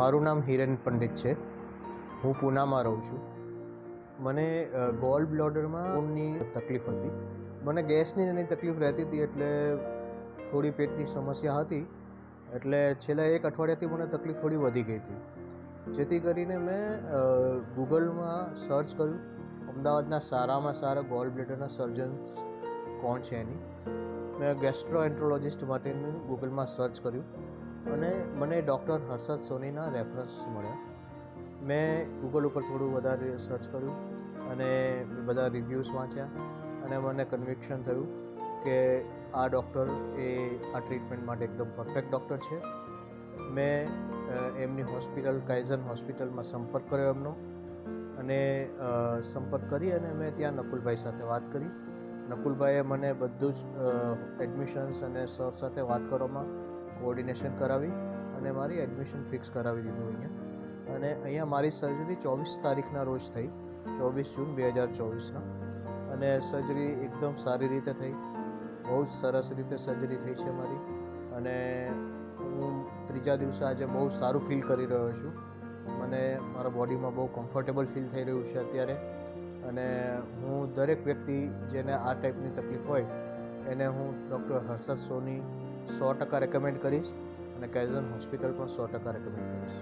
મારું નામ હિરેન પંડિત છે. હું પૂનામાં રહું છું. મને ગોલ બ્લોડરમાં ખૂનની તકલીફ હતી. મને ગેસની એની તકલીફ રહેતી હતી, એટલે થોડી પેટની સમસ્યા હતી. એટલે છેલ્લા 1 અઠવાડિયાથી મને તકલીફ થોડી વધી ગઈ હતી. જેથી કરીને મેં ગૂગલમાં સર્ચ કર્યું, અમદાવાદના સારામાં સારા ગોલ બ્લેડરના સર્જન્સ કોણ છે એની. મેં ગેસ્ટ્રોએન્ટ્રોલોજિસ્ટ માટેનું ગૂગલમાં સર્ચ કર્યું અને મને ડૉક્ટર હર્ષદ સોનીના રેફરન્સ મળ્યા. મેં ગૂગલ ઉપર થોડું વધારે સર્ચ કર્યું અને બધા રિવ્યૂઝ વાંચ્યા અને મને કન્વિક્શન થયું કે આ ડૉક્ટર એ આ ટ્રીટમેન્ટ માટે એકદમ પરફેક્ટ ડૉક્ટર છે. મેં એમની હોસ્પિટલ કાઇઝન હોસ્પિટલમાં સંપર્ક કર્યો એમનો અને સંપર્ક કરી અને મેં ત્યાં નકુલભાઈ સાથે વાત કરી. નકુલભાઈએ મને બધું જ એડમિશન્સ અને સર સાથે વાત કરવામાં કોઓર્ડિનેશન કરાવી અને મારી એડમિશન ફિક્સ કરાવી દીધું અહીંયા. અને અહીંયા મારી સર્જરી 24 તારીખના રોજ થઈ, 24 જૂન 2024ના. અને સર્જરી એકદમ સારી રીતે થઈ, બહુ જ સરસ રીતે સર્જરી થઈ છે મારી. અને હું ત્રીજા દિવસે આજે બહુ સારું ફીલ કરી રહ્યો છું. મને મારા બોડીમાં બહુ કમ્ફર્ટેબલ ફીલ થઈ રહ્યું છે અત્યારે. અને હું દરેક વ્યક્તિ જેને આ ટાઈપની તકલીફ હોય એને હું ડૉક્ટર હર્ષદ સોની 100% રેકમેન્ડ કરીશ અને કાઇઝન હોસ્પિટલ પણ 100% રેકમેન્ડ કરીશ.